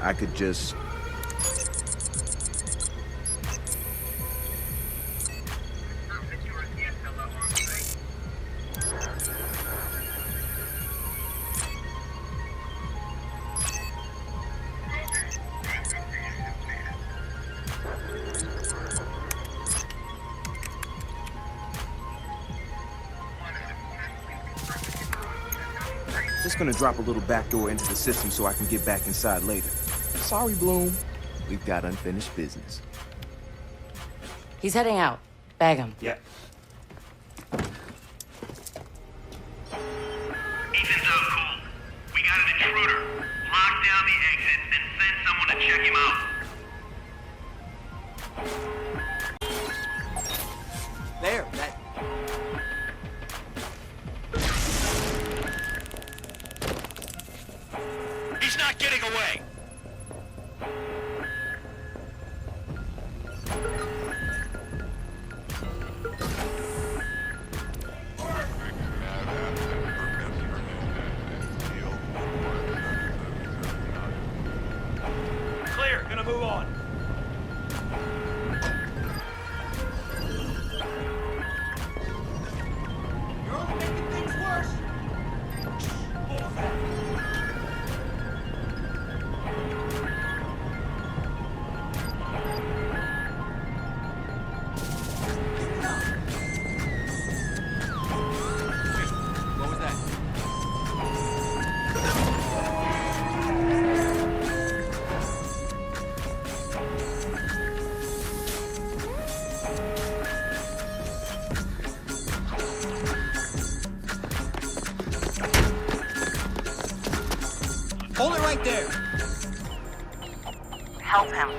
I could just... Just gonna drop a little backdoor into the system so I can get back inside later. Sorry, Bloom. We've got unfinished business. He's heading out. Bag him. Yeah. Ethan's out cold. We got an intruder. Lock down the exit, then send someone to check him out. There, that... He's not getting away. Clear, gonna move on. You're only making things worse. What was that? Hold it right there. Help him.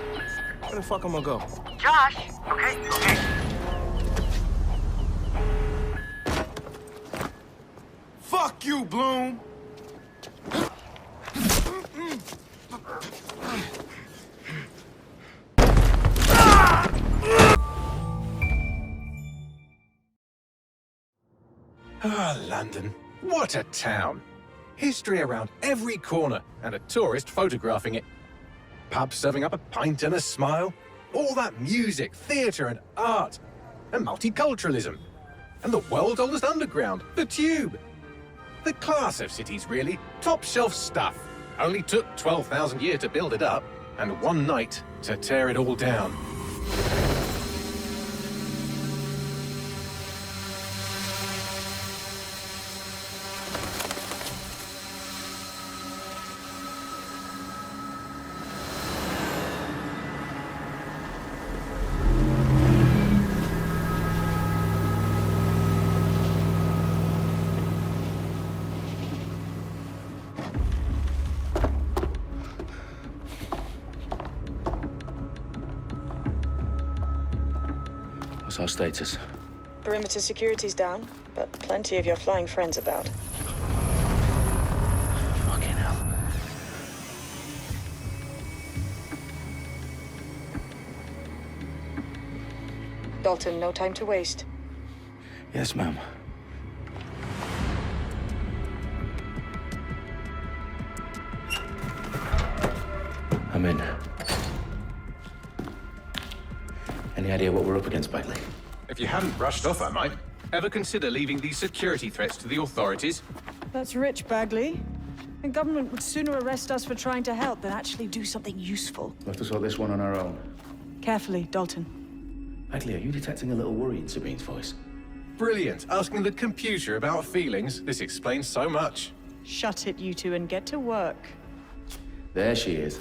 Where the fuck am I gonna go? Josh! Okay. Fuck you, Bloom! Ah, London. What a town. History around every corner, and a tourist photographing it. Pubs serving up a pint and a smile. All that music, theatre and art. And multiculturalism. And the world's oldest underground, the Tube. The class of cities, really. Top shelf stuff. Only took 12,000 years to build it up, and one night to tear it all down. What's our status? Perimeter security's down, but plenty of your flying friends about. Fucking hell. Dalton, no time to waste. Yes, ma'am. I'm in. Any idea what we're up against, Bagley? If you hadn't brushed off, I might. Ever consider leaving these security threats to the authorities? That's rich, Bagley. The government would sooner arrest us for trying to help than actually do something useful. We'll have to sort this one on our own. Carefully, Dalton. Bagley, are you detecting a little worry in Sabine's voice? Brilliant. Asking the computer about feelings. This explains so much. Shut it, you two, and get to work. There she is.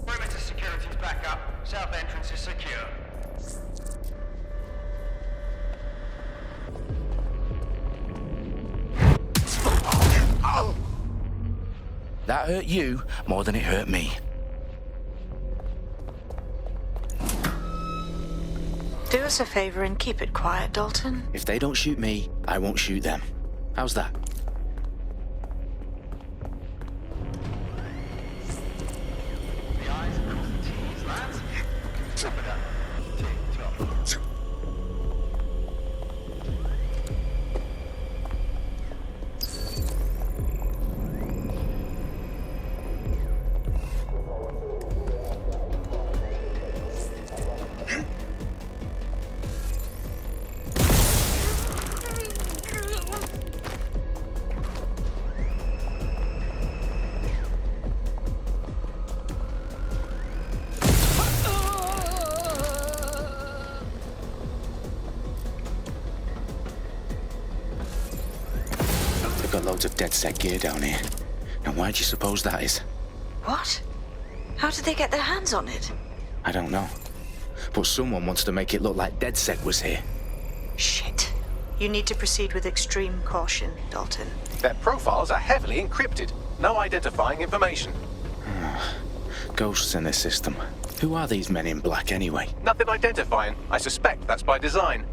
Perimeter security's back up. South entrance is secure. That hurt you more than it hurt me. Do us a favor and keep it quiet, Dalton. If they don't shoot me, I won't shoot them. How's that? The eyes across the T's, lads. Top of that. Tick-tock. They've got loads of DedSec gear down here. And why do you suppose that is? What? How did they get their hands on it? I don't know. But someone wants to make it look like DedSec was here. Shit. You need to proceed with extreme caution, Dalton. Their profiles are heavily encrypted. No identifying information. Ghosts in the system. Who are these men in black anyway? Nothing identifying. I suspect that's by design.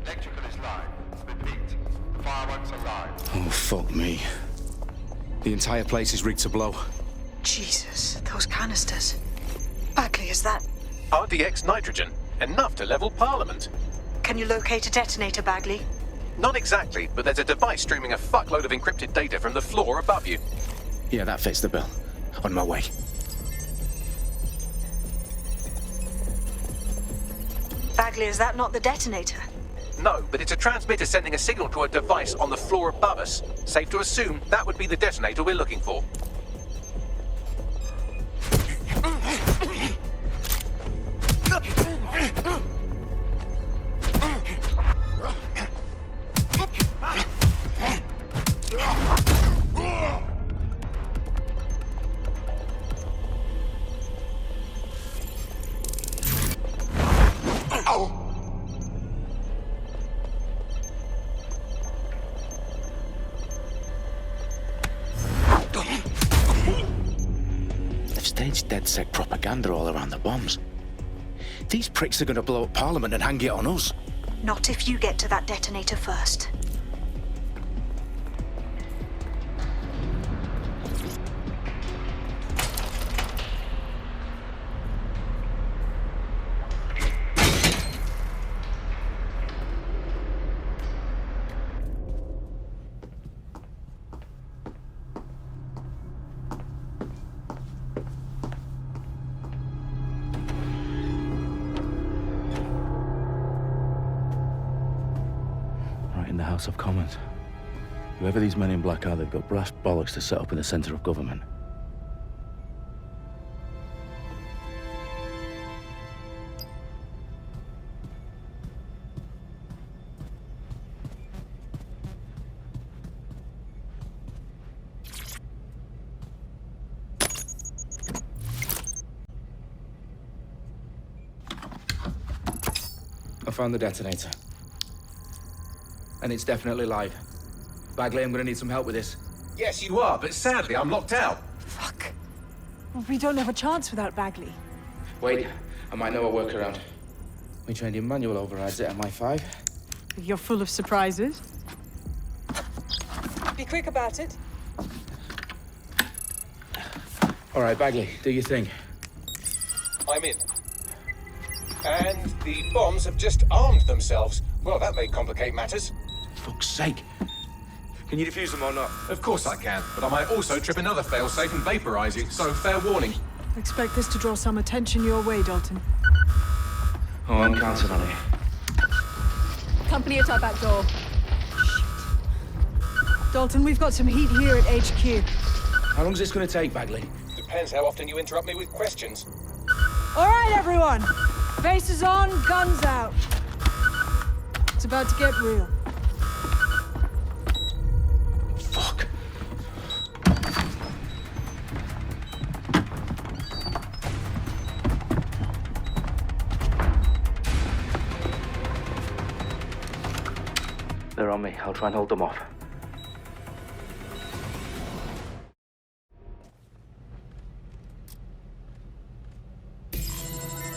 Electrical is live. Repeat. Fireworks are live. Oh, fuck me. The entire place is rigged to blow. Jesus, those canisters. Bagley, is that... RDX nitrogen. Enough to level Parliament. Can you locate a detonator, Bagley? Not exactly, but there's a device streaming a fuckload of encrypted data from the floor above you. Yeah, that fits the bill. On my way. Bagley, is that not the detonator? No, but it's a transmitter sending a signal to a device on the floor above us. Safe to assume that would be the detonator we're looking for. Staged DedSec propaganda all around the bombs. These pricks are going to blow up Parliament and hang it on us. Not if you get to that detonator first. Right in the House of Commons. Whoever these men in black are, they've got brass bollocks to set up in the centre of government. I found the detonator. And it's definitely live. Bagley, I'm gonna need some help with this. Yes, you are, but sadly I'm locked out. Fuck. Well, we don't have a chance without Bagley. Wait, I might know a workaround. We trained in manual overrides at MI5. You're full of surprises. Be quick about it. All right, Bagley, do your thing. I'm in. And the bombs have just armed themselves. Well, that may complicate matters. Fuck's sake. Can you defuse them or not? Of course I can, but I might also trip another failsafe and vaporize you, so fair warning. Expect this to draw some attention your way, Dalton. Oh, I'm counting on it. Company at our back door. Shit. Dalton, we've got some heat here at HQ. How long is this gonna take, Bagley? Depends how often you interrupt me with questions. All right, everyone. Faces on, guns out. It's about to get real. Fuck. They're on me. I'll try and hold them off.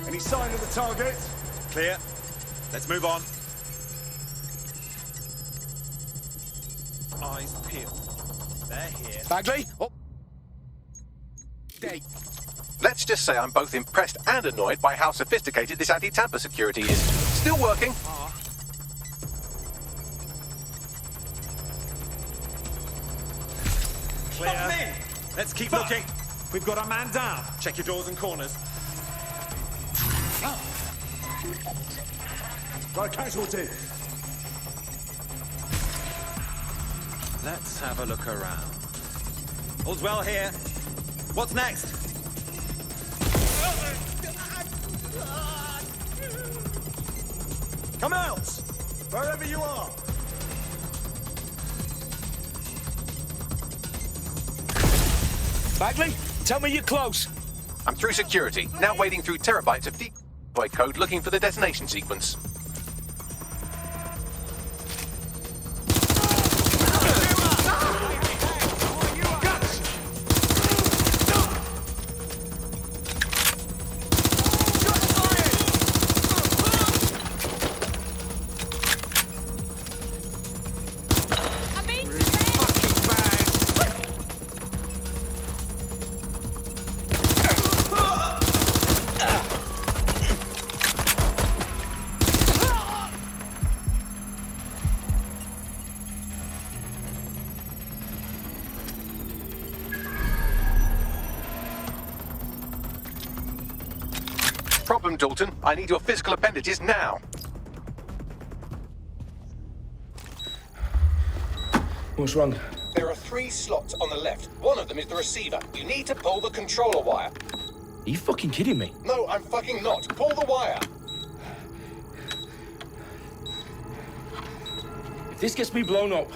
Any sign of the target? Clear. Let's move on. Eyes peeled. They're here. Bagley? Oh. Day. Let's just say I'm both impressed and annoyed by how sophisticated this anti-tamper security is. Still working. Clear. Let's keep looking. We've got a man down. Check your doors and corners. Got a casualty. Let's have a look around. All's well here. What's next? Come out! Wherever you are! Bagley, tell me you're close. I'm through security, now wading through terabytes of decoy code looking for the detonation sequence. Problem, Dalton. I need your physical appendages now. What's wrong? There are 3 slots on the left. One of them is the receiver. You need to pull the controller wire. Are you fucking kidding me? No, I'm fucking not. Pull the wire. If this gets me blown up...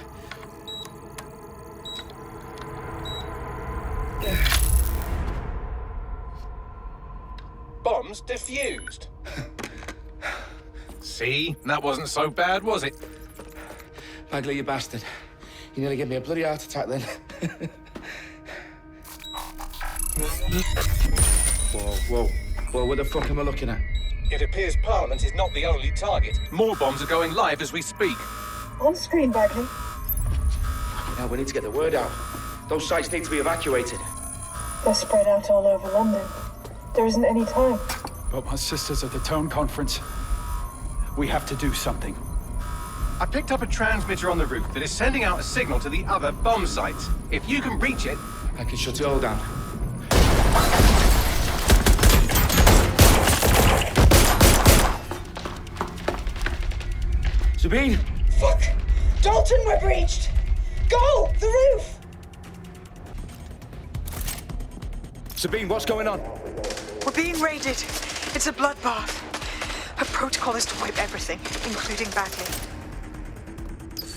Bombs defused. See? That wasn't so bad, was it? Bagley, you bastard. You nearly gave me a bloody heart attack then. Whoa. What the fuck am I looking at? It appears Parliament is not the only target. More bombs are going live as we speak. On screen, Bagley. Now we need to get the word out. Those sites need to be evacuated. They're spread out all over London. There isn't any time. But my sister's at the town conference. We have to do something. I picked up a transmitter on the roof that is sending out a signal to the other bomb sites. If you can reach it... I can shut it all down. Sabine! Fuck! Dalton, we're breached! Go! The roof! Sabine, what's going on? We're being raided. It's a bloodbath. Her protocol is to wipe everything, including Bagley.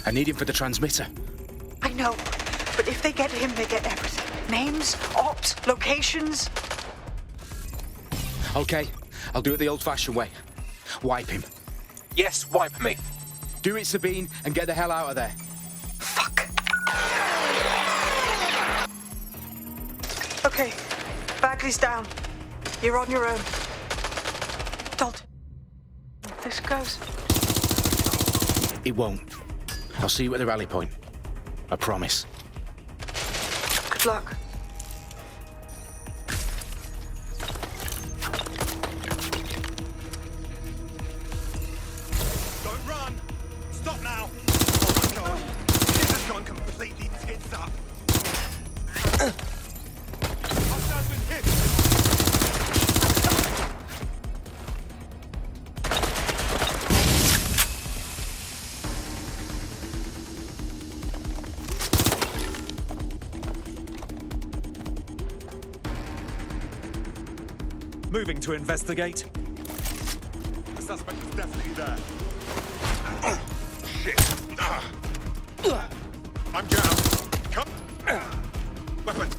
I need him for the transmitter. I know, but if they get him, they get everything. Names, ops, locations. Okay, I'll do it the old-fashioned way. Wipe him. Yes, wipe me. Do it, Sabine, and get the hell out of there. Fuck. Okay, Bagley's down. You're on your own. Dalton. This goes. It won't. I'll see you at the rally point. I promise. Good luck. Don't run! Stop now! Oh my god! This has gone completely tits up! Hostiles been hit! Moving to investigate. The suspect is definitely there. Shit. I'm down. Come. Weapon.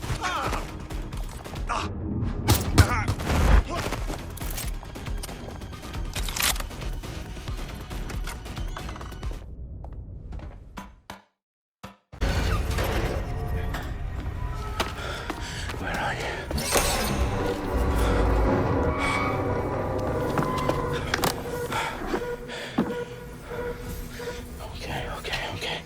Where are you? Okay.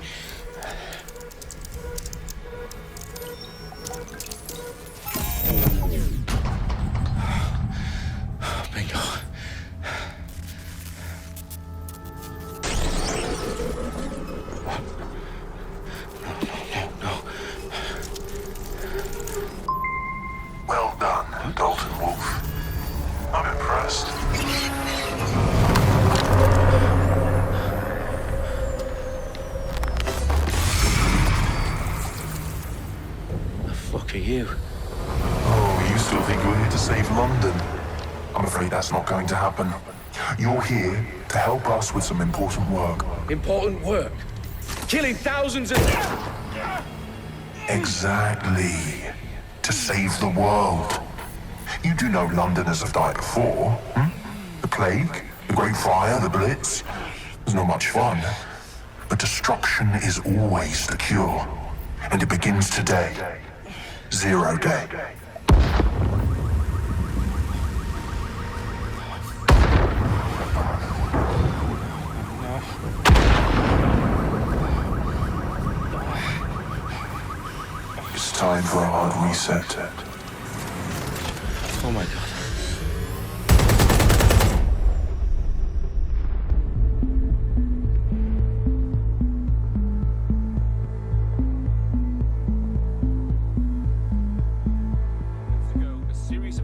you? Oh, you still think you're here to save London? I'm afraid that's not going to happen. You're here to help us with some important work. Important work? Killing thousands of... Exactly. To save the world. You do know Londoners have died before, hmm? The plague, the Great Fire, the Blitz. It's not much fun. But destruction is always the cure. And it begins today. 0 day. It's time for a hard reset. Oh my God.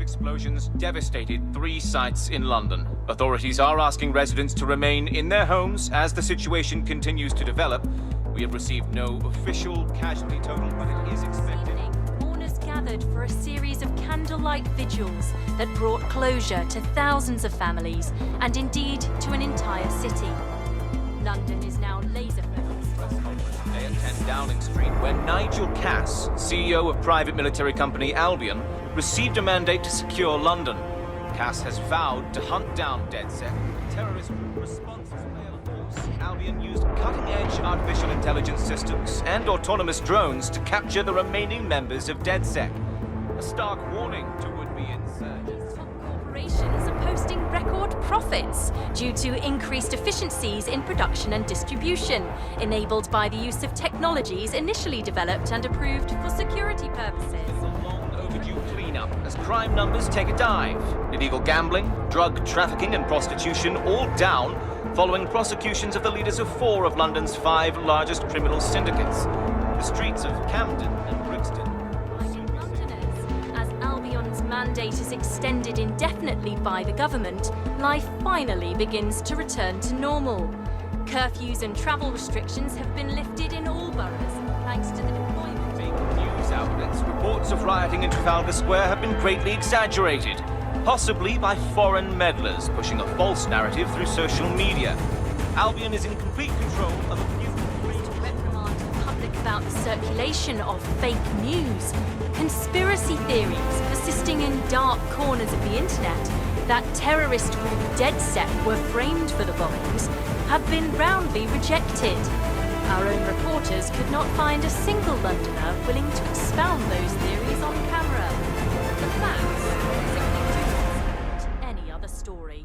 Explosions devastated 3 sites in London. Authorities are asking residents to remain in their homes as the situation continues to develop. We have received no official casualty total, but it is expected. Mourners gathered for a series of candlelight vigils that brought closure to thousands of families and indeed to an entire city. London is now laser-focused. Today at 10 Downing Street, where Nigel Cass, CEO of private military company Albion, received a mandate to secure London. Cass has vowed to hunt down DedSec. Terrorist response force. Albion used cutting-edge artificial intelligence systems and autonomous drones to capture the remaining members of DedSec. A stark warning to would-be insurgents. Top corporations are posting record profits due to increased efficiencies in production and distribution, enabled by the use of technologies initially developed and approved for security purposes. Cleanup as crime numbers take a dive. Illegal gambling, drug trafficking and prostitution all down following prosecutions of the leaders of 4 of London's 5 largest criminal syndicates. The streets of Camden and Brixton. Londoners, as Albion's mandate is extended indefinitely by the government, life finally begins to return to normal. Curfews and travel restrictions have been lifted in all boroughs, thanks to the deployment. News outlets, reports of rioting in Trafalgar Square have been greatly exaggerated, possibly by foreign meddlers pushing a false narrative through social media. Albion is in complete control of a few reprimand the public about the circulation of fake news, conspiracy theories persisting in dark corners of the internet that terrorist group DedSec were framed for the bombings have been roundly rejected. Our own reporters could not find a single Londoner willing to expound those theories on camera. The facts simply don't any other story.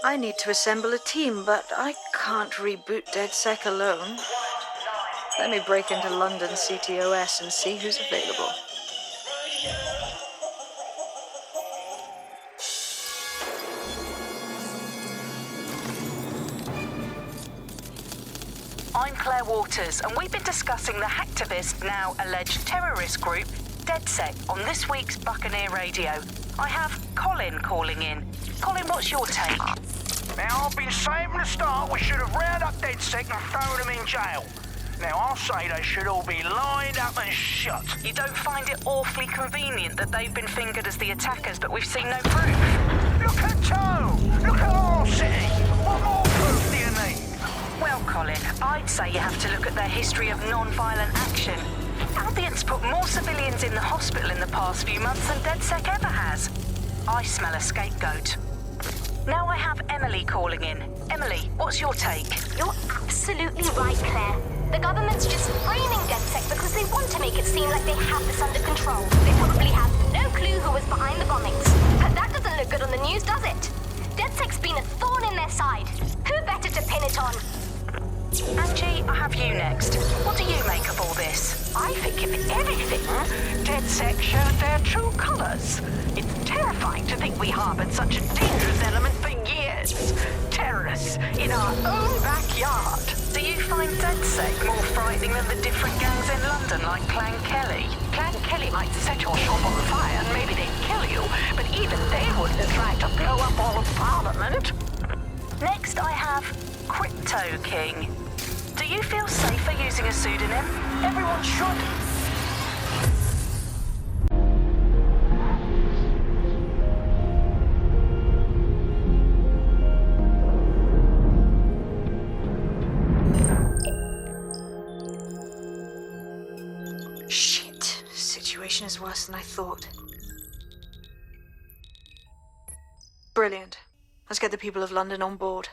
I need to assemble a team, but I can't reboot DedSec alone. Let me break into London CTOS and see who's available. I'm Claire Waters, and we've been discussing the hacktivist, now alleged terrorist group, DedSec, on this week's Buccaneer Radio. I have Colin calling in. Colin, what's your take? Now, I've been saying from the start we should have rounded up DedSec and thrown them in jail. Now, I'll say they should all be lined up and shot. You don't find it awfully convenient that they've been fingered as the attackers, but we've seen no proof? Look at Toe! Look at our city! What more proof do you need? Well, Colin, I'd say you have to look at their history of non-violent action. Albion's put more civilians in the hospital in the past few months than DedSec ever has. I smell a scapegoat. Now I have Emily calling in. Emily, what's your take? You're absolutely right, Claire. The government's just framing DedSec because they want to make it seem like they have this under control. They probably have no clue who was behind the bombings. But that doesn't look good on the news, does it? DedSec's been a thorn in their side. Who better to pin it on? Angie, I have you next. What do you make of all this? I think if anything, DedSec showed their true colours. It's terrifying to think we harboured such a dangerous element for years. Terrorists in our own backyard. Do you find DedSec more frightening than the different gangs in London like Clan Kelly? Clan Kelly might set your shop on fire and maybe they'd kill you, but even they wouldn't have tried to blow up all of Parliament. Next I have Crypto King. Do you feel safer using a pseudonym? Everyone should. Shit. Situation is worse than I thought. Brilliant. Let's get the people of London on board.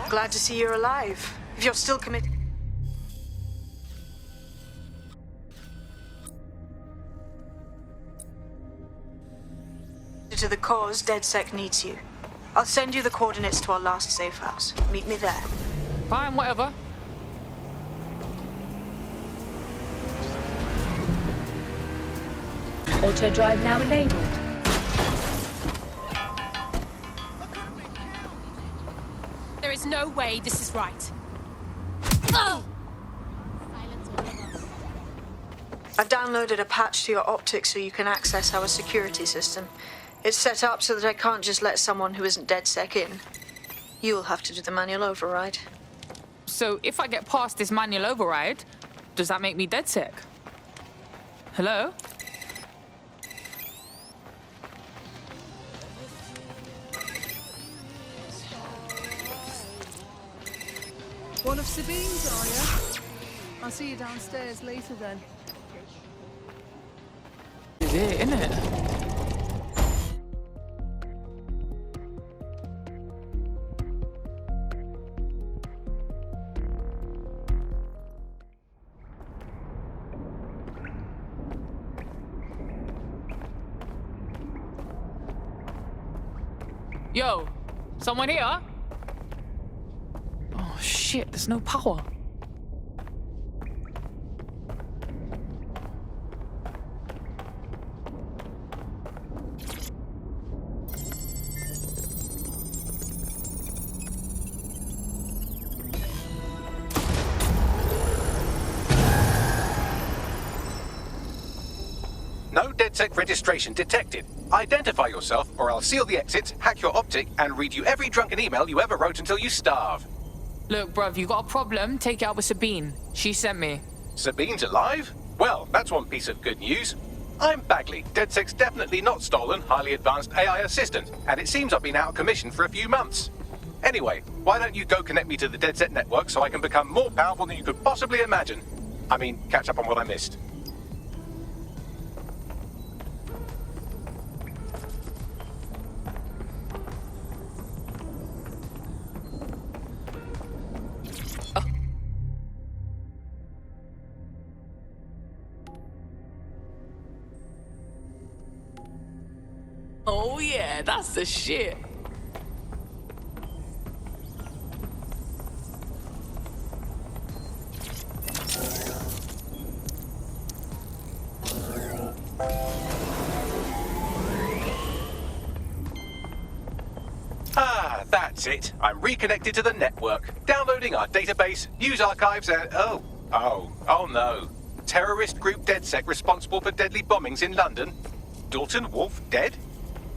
Glad to see you're alive. If you're still committed to the cause, DedSec needs you. I'll send you the coordinates to our last safe house. Meet me there. Fine, whatever. Auto drive now enabled. There is no way this is right. I've downloaded a patch to your optics so you can access our security system. It's set up so that I can't just let someone who isn't DedSec in. You'll have to do the manual override. So if I get past this manual override, does that make me DedSec? Hello? One of Sabine's, are you? I'll see you downstairs later then. Is it, isn't it? Yo, someone here? Oh shit, there's no power. No DedSec registration detected. Identify yourself, or I'll seal the exits, hack your optic, and read you every drunken email you ever wrote until you starve. Look, bruv, you got a problem? Take it out with Sabine. She sent me. Sabine's alive? Well, that's one piece of good news. I'm Bagley, DedSec's definitely not stolen, highly advanced AI assistant, and it seems I've been out of commission for a few months. Anyway, why don't you go connect me to the DedSec network so I can become more powerful than you could possibly imagine? I mean, catch up on what I missed. Oh yeah, that's the shit. Ah, that's it. I'm reconnected to the network. Downloading our database, news archives, and... Oh no. Terrorist group DedSec responsible for deadly bombings in London. Dalton Wolf dead?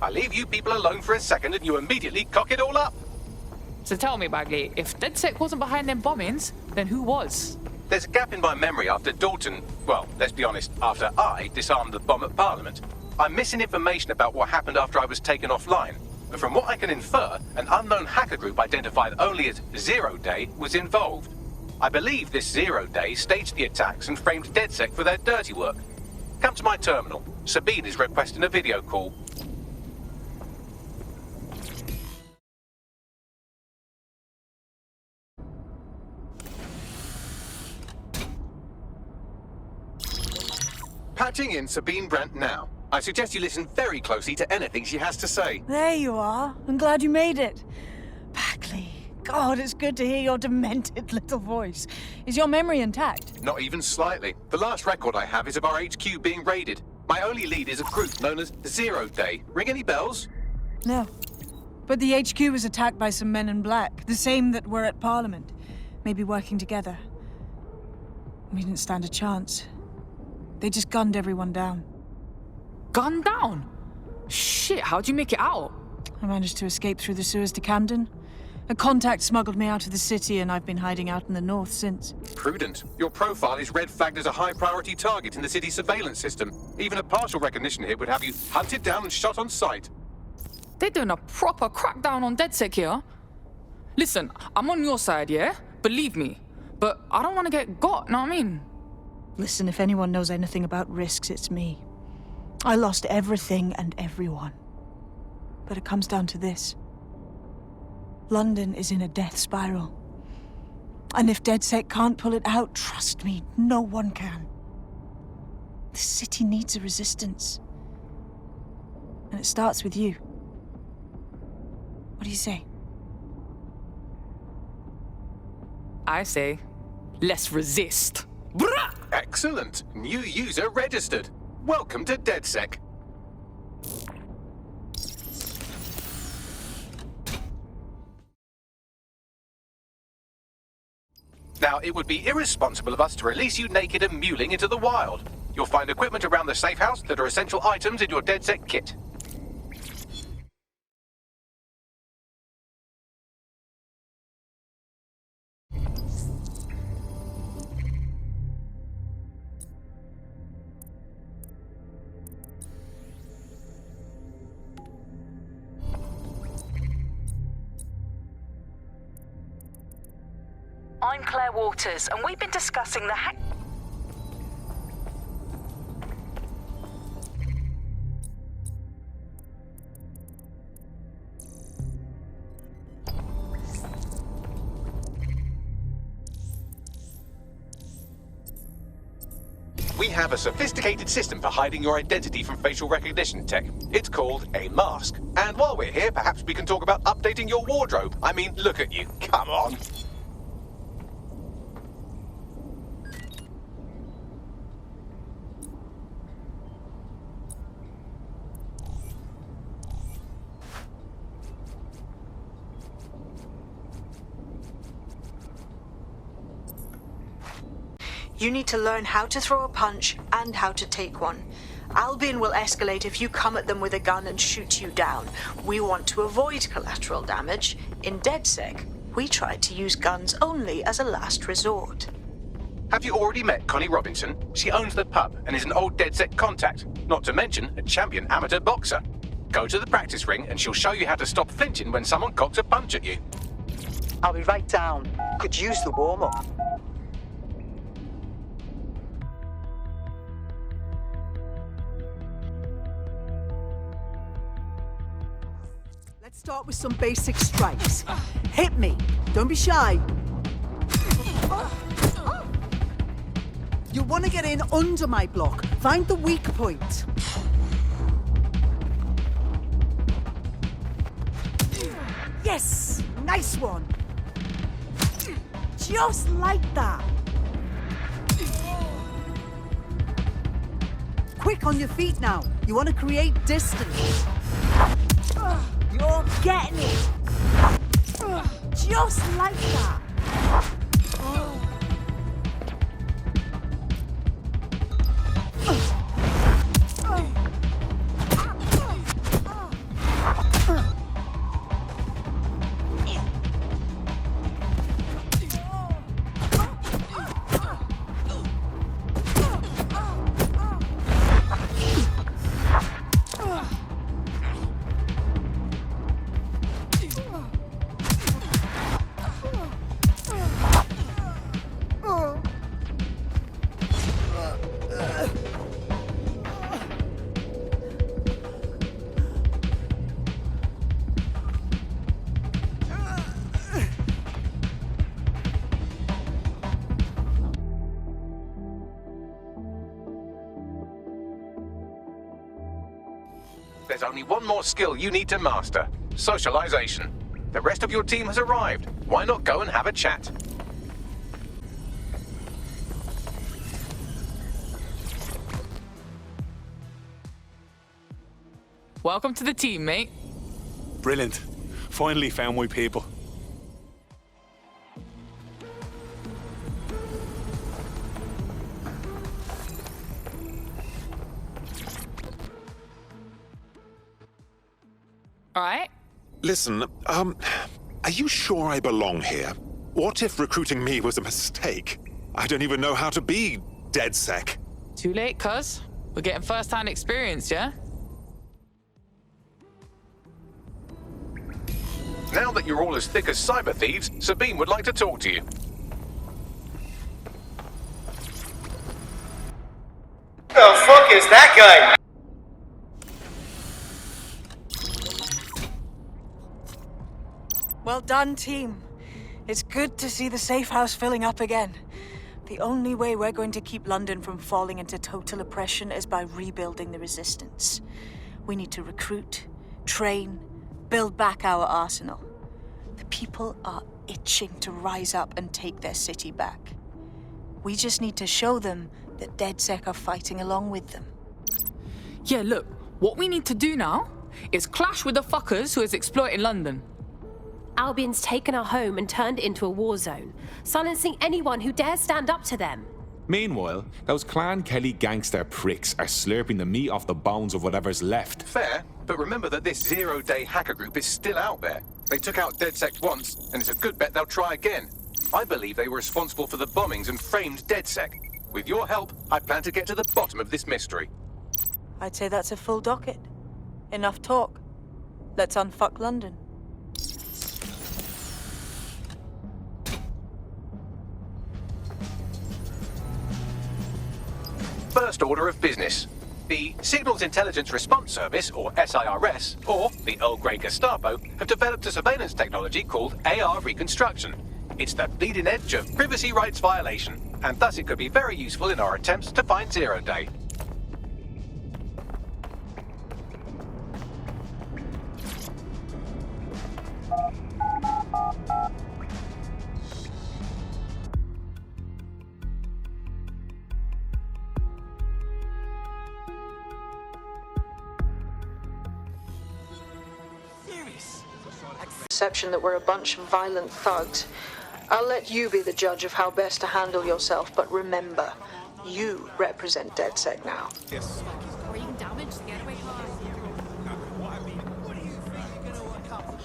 I leave you people alone for a second and you immediately cock it all up. So tell me, Bagley, if DedSec wasn't behind them bombings, then who was? There's a gap in my memory after Dalton, well, let's be honest, after I disarmed the bomb at Parliament. I'm missing information about what happened after I was taken offline. But from what I can infer, an unknown hacker group identified only as Zero Day was involved. I believe this Zero Day staged the attacks and framed DedSec for their dirty work. Come to my terminal. Sabine is requesting a video call. Patching in Sabine Brandt now. I suggest you listen very closely to anything she has to say. There you are. I'm glad you made it. Bagley. God, it's good to hear your demented little voice. Is your memory intact? Not even slightly. The last record I have is of our HQ being raided. My only lead is a group known as Zero Day. Ring any bells? No. But the HQ was attacked by some men in black, the same that were at Parliament. Maybe working together. We didn't stand a chance. They just gunned everyone down. Gunned down? Shit, how'd you make it out? I managed to escape through the sewers to Camden. A contact smuggled me out of the city, and I've been hiding out in the north since. Prudent. Your profile is red flagged as a high-priority target in the city's surveillance system. Even a partial recognition hit would have you hunted down and shot on sight. They're doing a proper crackdown on DedSec here. Listen, I'm on your side, yeah? Believe me. But I don't want to get got, know what I mean? Listen, if anyone knows anything about risks, it's me. I lost everything and everyone. But it comes down to this. London is in a death spiral. And if DedSec can't pull it out, trust me, no one can. The city needs a resistance. And it starts with you. What do you say? I say, let's resist. Brah! Excellent. New user registered. Welcome to DedSec. Now, it would be irresponsible of us to release you naked and mewling into the wild. You'll find equipment around the safe house that are essential items in your DedSec kit. I'm Claire Waters, and we've been discussing the hack... We have a sophisticated system for hiding your identity from facial recognition tech. It's called a mask. And while we're here, perhaps we can talk about updating your wardrobe. I mean, look at you. Come on. You need to learn how to throw a punch and how to take one. Albion will escalate if you come at them with a gun and shoot you down. We want to avoid collateral damage. In DedSec, we try to use guns only as a last resort. Have you already met Connie Robinson? She owns the pub and is an old DedSec contact, not to mention a champion amateur boxer. Go to the practice ring and she'll show you how to stop flinching when someone cocks a punch at you. I'll be right down. Could use the warm-up. Let's start with some basic strikes. Hit me. Don't be shy. You want to get in under my block. Find the weak point. Yes! Nice one! Just like that. Quick on your feet now. You want to create distance. You're getting it. Just like that. There's only one more skill you need to master. Socialization. The rest of your team has arrived. Why not go and have a chat? Welcome to the team, mate. Brilliant. Finally found my people. All right. Listen, are you sure I belong here? What if recruiting me was a mistake? I don't even know how to be DedSec. Too late, cuz. We're getting first-hand experience, yeah? Now that you're all as thick as cyber thieves, Sabine would like to talk to you. The fuck is that guy? Well done, team. It's good to see the safe house filling up again. The only way we're going to keep London from falling into total oppression is by rebuilding the resistance. We need to recruit, train, build back our arsenal. The people are itching to rise up and take their city back. We just need to show them that DedSec are fighting along with them. Yeah, look, what we need to do now is clash with the fuckers who is exploiting London. Albion's taken our home and turned it into a war zone, silencing anyone who dares stand up to them. Meanwhile, those Clan Kelly gangster pricks are slurping the meat off the bones of whatever's left. Fair, but remember that this zero-day hacker group is still out there. They took out DedSec once, and it's a good bet they'll try again. I believe they were responsible for the bombings and framed DedSec. With your help, I plan to get to the bottom of this mystery. I'd say that's a full docket. Enough talk. Let's unfuck London. First order of business. The Signals Intelligence Response Service, or SIRS, or the Earl Grey Gestapo, have developed a surveillance technology called AR Reconstruction. It's the bleeding edge of privacy rights violation, and thus it could be very useful in our attempts to find Zero Day. Perception that we're a bunch of violent thugs. I'll let you be the judge of how best to handle yourself, but remember, you represent DedSec now. Yes. Green damage the getaway car. What do you think you're going to accomplish?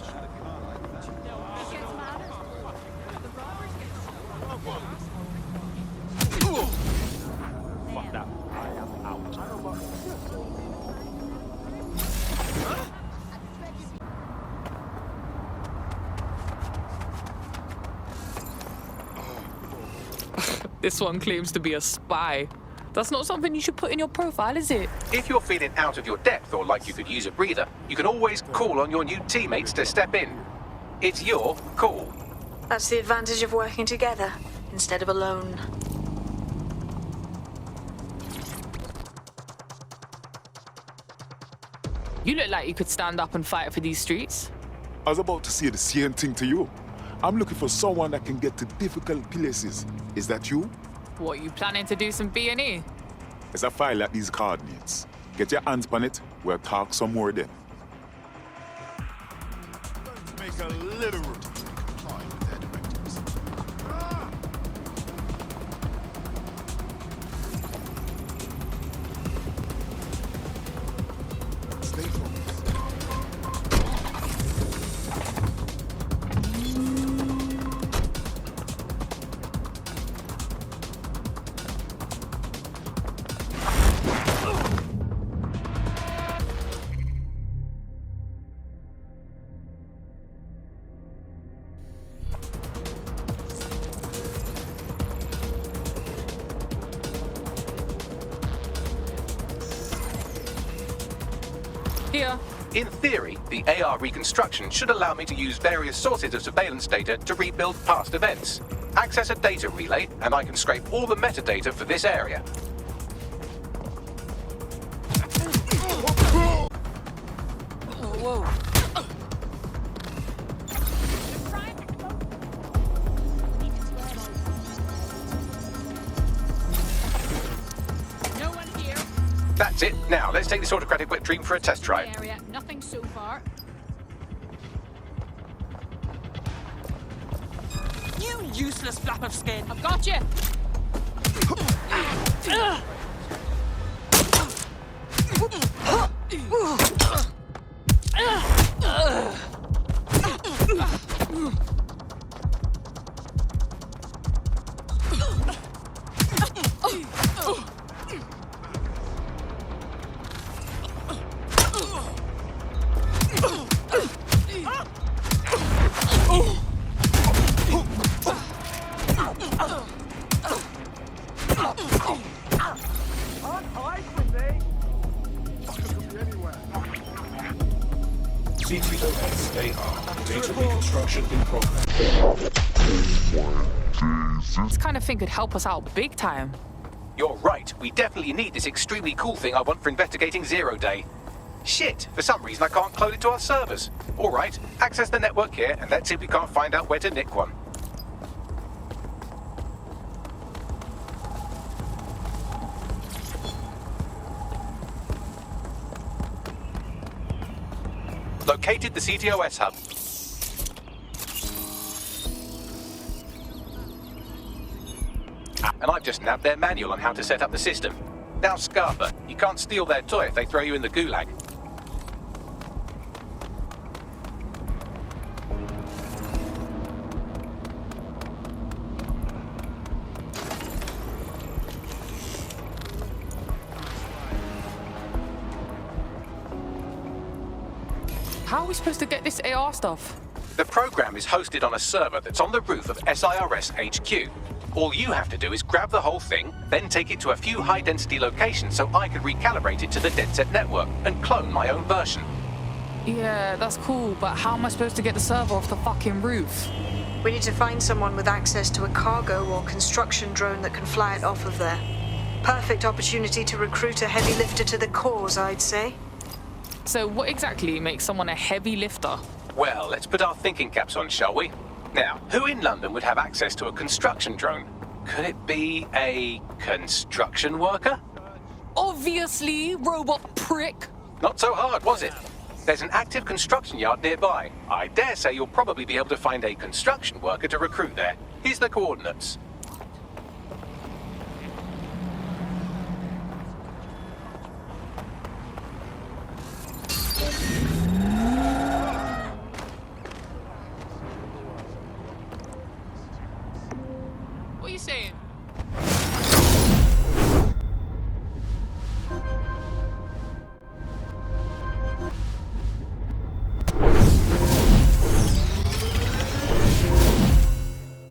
Fuck that. I am out. This one claims to be a spy. That's not something you should put in your profile, is it? If you're feeling out of your depth or like you could use a breather, you can always call on your new teammates to step in. It's your call. That's the advantage of working together, instead of alone. You look like you could stand up and fight for these streets. I was about to say the same thing to you. I'm looking for someone that can get to difficult places. Is that you? What, you planning to do some B&E? There's a file at these coordinates. Get your hands on it. We'll talk some more then. Make a little room to comply with their directives. Stay focused. Here. In theory, the AR reconstruction should allow me to use various sources of surveillance data to rebuild past events. Access a data relay, and I can scrape all the metadata for this area. No one here. That's it. Now, let's take this autocratic wet dream for a test drive. Area. Nothing so far. You useless flap of skin. I've got you. CTOS AR. Data reconstruction in progress. This kind of thing could help us out big time. You're right. We definitely need this extremely cool thing I want for investigating Zero Day. Shit, for some reason I can't clone it to our servers. All right, access the network here, and let's see if we can't find out where to nick one. Located the CTOS hub. And I've just nabbed their manual on how to set up the system. Now, Scarper, you can't steal their toy if they throw you in the gulag. How are we supposed to get this AR stuff? The program is hosted on a server that's on the roof of SIRS HQ. All you have to do is grab the whole thing, then take it to a few high-density locations so I can recalibrate it to the DedSec network and clone my own version. Yeah, that's cool, but how am I supposed to get the server off the fucking roof? We need to find someone with access to a cargo or construction drone that can fly it off of there. Perfect opportunity to recruit a heavy lifter to the cause, I'd say. So what exactly makes someone a heavy lifter? Well, let's put our thinking caps on, shall we? Now, who in London would have access to a construction drone? Could it be a construction worker? Obviously, robot prick. Not so hard, was it? There's an active construction yard nearby. I dare say you'll probably be able to find a construction worker to recruit there. Here's the coordinates. What are you saying?